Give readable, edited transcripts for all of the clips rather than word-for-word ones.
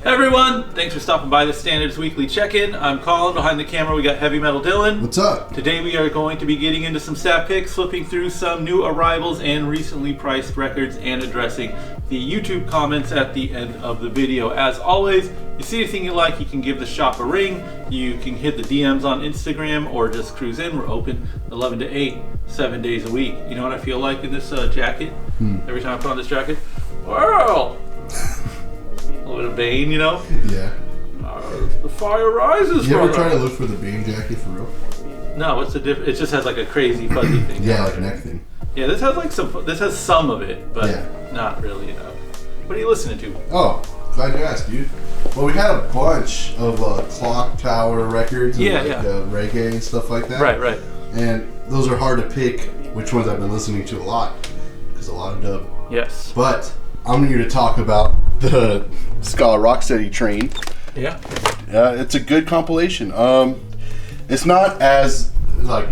Everyone, thanks for stopping by the Standards Weekly Check-In. I'm Colin. Behind the camera we got Heavy Metal Dylan. What's up? Today we are going to be getting into some stat picks, flipping through some new arrivals and recently priced records, and addressing the YouTube comments at the end of the video. As always, you see anything you like, you can give the shop a ring. You can hit the DMs on Instagram or just cruise in. We're open 11 to 8, 7 days a week. You know what I feel like in this jacket? Every time I put on this jacket? Well... a little bit of Bane, you know? Yeah. The fire rises. You ever try to look for the Bane jacket for real? No, what's the difference? It just has like a crazy fuzzy thing. Yeah, like a neck thing. Yeah, this has like this has some of it, but yeah. Not really enough. What are you listening to? Oh, glad you asked, dude. Well, we had a bunch of clock tower records and reggae and stuff like that. Right. And those are hard to pick which ones I've been listening to a lot, because a lot of dub. Yes. But I'm here to talk about the Ska Rocksteady Train. Yeah. It's a good compilation. It's not as, like,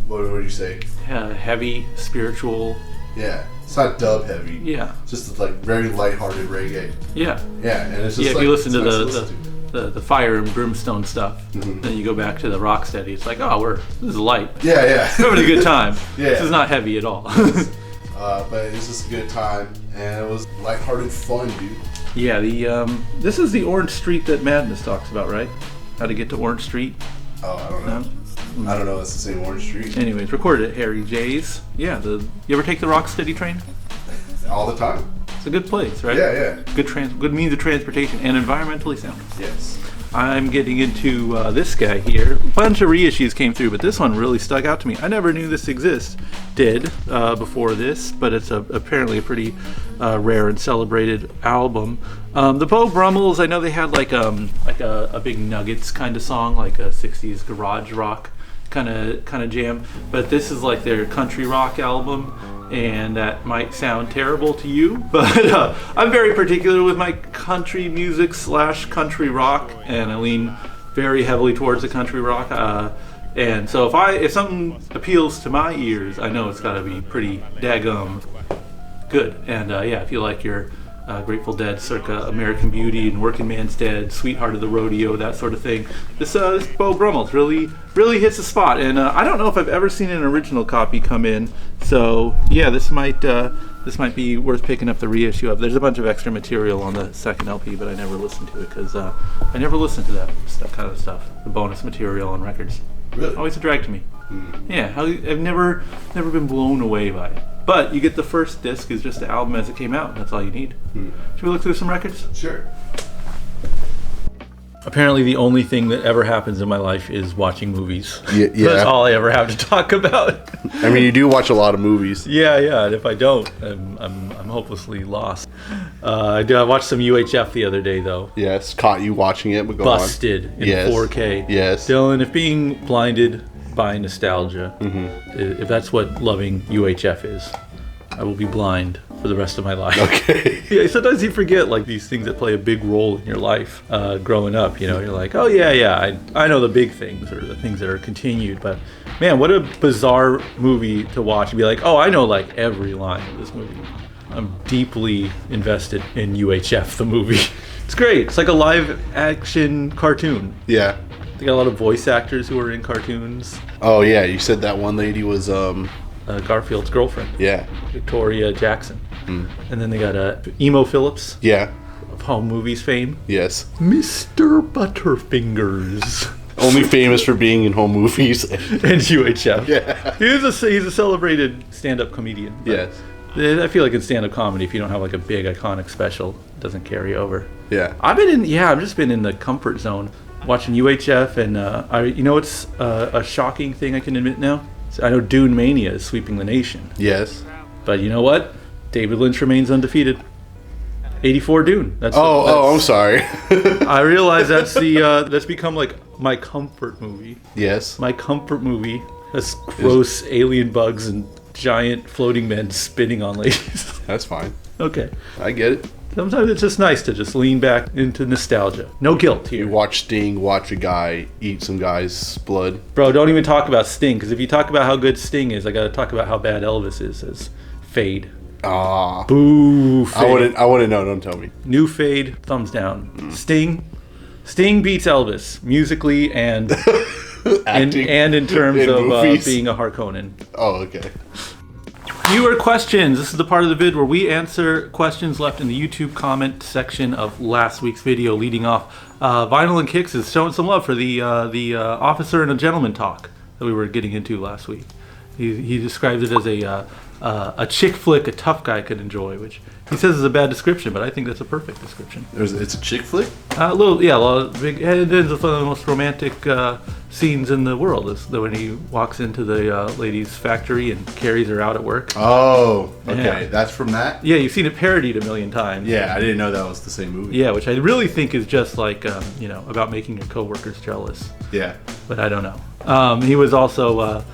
what would you say? Heavy, spiritual. Yeah. It's not dub heavy. Yeah. It's just like very lighthearted reggae. Yeah. Yeah, and it's just if you listen to the fire and brimstone stuff, then you go back to the Rocksteady. It's like, this is light. Yeah. We're having a good time. Yeah. This is not heavy at all. But it's just a good time, and it was lighthearted fun, dude. Yeah, this is the Orange Street that Madness talks about, right? How to get to Orange Street. Oh, I don't know. No? I don't know. It's the same Orange Street. Anyways, recorded at Harry J's. Yeah, you ever take the Rocksteady train? All the time. It's a good place, right? Yeah. Good means of transportation and environmentally sound. Yes. I'm getting into this guy here. A bunch of reissues came through, but this one really stuck out to me. I never knew this did before this, but it's apparently a pretty rare and celebrated album. The Beau Brummels, I know they had like a big Nuggets kind of song, like a 60s garage rock kind of jam, but this is like their country rock album. And that might sound terrible to you, but I'm very particular with my country music / country rock, and I lean very heavily towards the country rock. And so if something appeals to my ears, I know it's got to be pretty daggum good. And if you like your Grateful Dead circa American Beauty and Working Man's Dead, Sweetheart of the Rodeo, that sort of thing, this Beau Brummels really hits the spot. And I don't know if I've ever seen an original copy come in, so yeah, this might be worth picking up the reissue of. There's a bunch of extra material on the second LP, but I never listened to it because I never listened to that kind of stuff, the bonus material on records. Really? Always a drag to me. Yeah, I've never been blown away by it. But you get the first disc is just the album as it came out, and that's all you need. Should we look through some records? Sure. Apparently the only thing that ever happens in my life is watching movies. Yeah. That's all I ever have to talk about. I mean, you do watch a lot of movies. Yeah, and if I don't, I'm hopelessly lost. I watched some UHF the other day, though. Yes, caught you watching it, but go Busted in 4K. Yes. Dylan, if being blinded by nostalgia, if that's what loving UHF is, I will be blind for the rest of my life. Okay. Yeah, sometimes you forget like these things that play a big role in your life growing up. You're like, oh yeah, I know the big things or the things that are continued. But man, what a bizarre movie to watch and be like, oh, I know like every line of this movie. I'm deeply invested in UHF, the movie. It's great. It's like a live action cartoon. Yeah. They got a lot of voice actors who are in cartoons. Oh yeah, you said that one lady was Garfield's girlfriend. Yeah. Victoria Jackson. And then they got Emo Phillips. Yeah. Of home movies fame. Yes. Mr. Butterfingers. Only famous for being in home movies. And UHF. Yeah. He's a celebrated stand-up comedian. Yes. I feel like in stand-up comedy, if you don't have like a big iconic special, it doesn't carry over. Yeah. I've just been in the comfort zone watching UHF, and it's a shocking thing I can admit now. I know Dune Mania is sweeping the nation. Yes. But you know what? David Lynch remains undefeated. 84 Dune. I'm sorry. I realize that's become like my comfort movie. Yes. My comfort movie has gross alien bugs and giant floating men spinning on ladies. That's fine. Okay. I get it. Sometimes it's just nice to just lean back into nostalgia. No guilt here. You watch Sting, watch a guy eat some guy's blood. Bro, don't even talk about Sting, because if you talk about how good Sting is, I gotta talk about how bad Elvis is as Fade. Ah. Boo. Fade. I wouldn't know. Don't tell me. New fade. Thumbs down. Sting beats Elvis musically and in terms in of being a Harkonnen. Oh, okay. Viewer questions. This is the part of the vid where we answer questions left in the YouTube comment section of last week's video. Leading off, Vinyl and Kicks is showing some love for the officer and a gentleman talk that we were getting into last week. He describes it as a chick flick a tough guy could enjoy, which he says is a bad description, but I think that's a perfect description. It's a chick flick? A lot of big. It is one of the most romantic scenes in the world. Is when he walks into the lady's factory and carries her out at work. Oh, okay. Yeah. That's from that? Yeah, you've seen it parodied a million times. Yeah, I didn't know that was the same movie. Yeah, which I really think is just like, about making your coworkers jealous. Yeah. But I don't know. He was also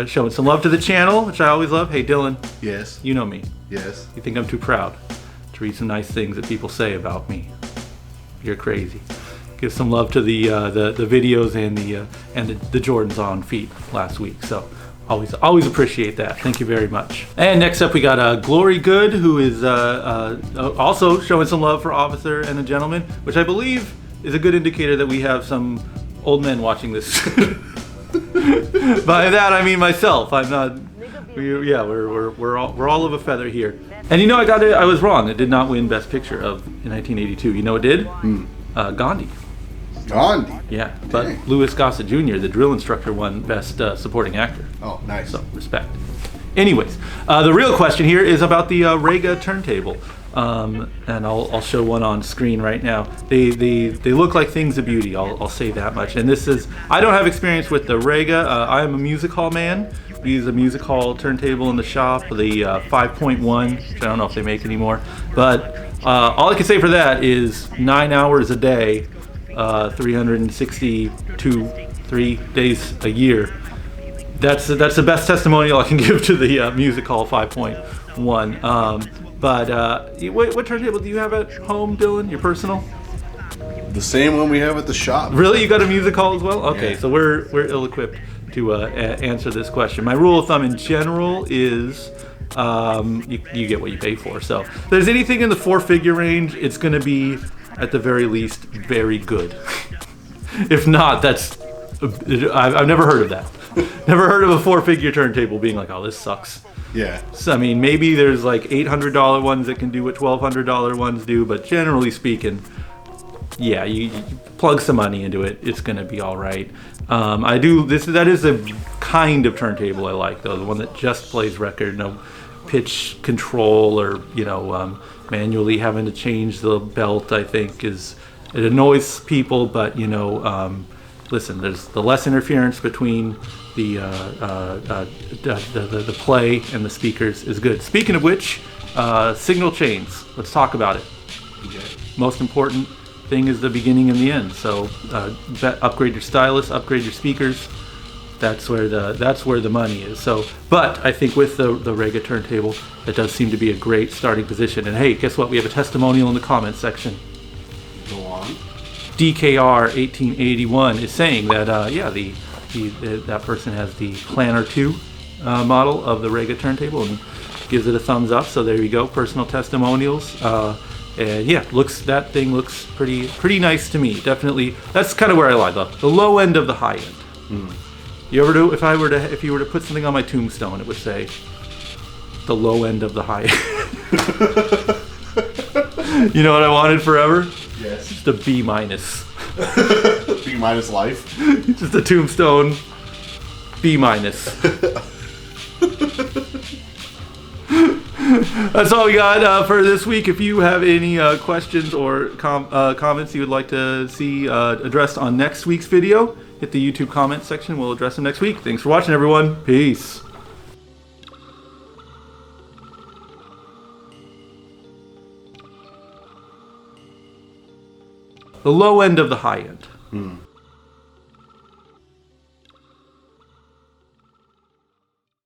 showing some love to the channel, which I always love. Hey, Dylan. Yes. You know me. Yes. You think I'm too proud to read some nice things that people say about me? You're crazy. Give some love to the videos and the Jordans on feet last week. So always appreciate that. Thank you very much. And next up we got Glory Good, who is also showing some love for Officer and a Gentleman, which I believe is a good indicator that we have some old men watching this. By that I mean myself. I'm not. We're all of a feather here. And I was wrong. It did not win Best Picture in 1982. You know it did? Gandhi. Gandhi? Yeah, but dang. Louis Gossett Jr., the drill instructor, won Best Supporting Actor. Oh, nice. So, respect. Anyways, the real question here is about the Regal turntable. And I'll show one on screen right now. They look like things of beauty. I'll say that much. And I don't have experience with the Regal. I am a music hall man. We use a music hall turntable in the shop, the 5.1, which I don't know if they make anymore. But all I can say for that is 9 hours a day, 363 days a year. That's the best testimonial I can give to the music hall 5.1. But what turntable do you have at home, Dylan? Your personal? The same one we have at the shop. Really? You got a music hall as well? Okay, yeah. So we're ill-equipped to answer this question. My rule of thumb in general is you get what you pay for. So if there's anything in the 4-figure range, it's going to be, at the very least, very good. If not, I've never heard of that. Never heard of a 4-figure turntable being like, oh, this sucks. Yeah. So, I mean, maybe there's like $800 ones that can do what $1,200 ones do, but generally speaking, yeah, you plug some money into it, it's gonna be all right. That is a kind of turntable I like, though, the one that just plays record, no pitch control or manually having to change the belt. I think it annoys people, but listen, there's the less interference between the play and the speakers is good. Speaking of which, signal chains. Let's talk about it. Okay. Most important thing is the beginning and the end. So upgrade your stylus, upgrade your speakers. That's where the money is. So, but I think with the Regal turntable, that does seem to be a great starting position. And hey, guess what? We have a testimonial in the comments section. Go on. DKR 1881 is saying that that person has the Planner 2 model of the Regal turntable and gives it a thumbs up. So there you go, personal testimonials. And yeah, that thing looks pretty nice to me. Definitely, that's kind of where I lie, the low end of the high end. You ever do? If you were to put something on my tombstone, it would say the low end of the high end. You know what I wanted forever? Yes. Just a B-. B- life. Just a tombstone. B-. That's all we got for this week. If you have any questions or comments you would like to see addressed on next week's video, hit the YouTube comment section. We'll address them next week. Thanks for watching, everyone. Peace. The low end of the high end.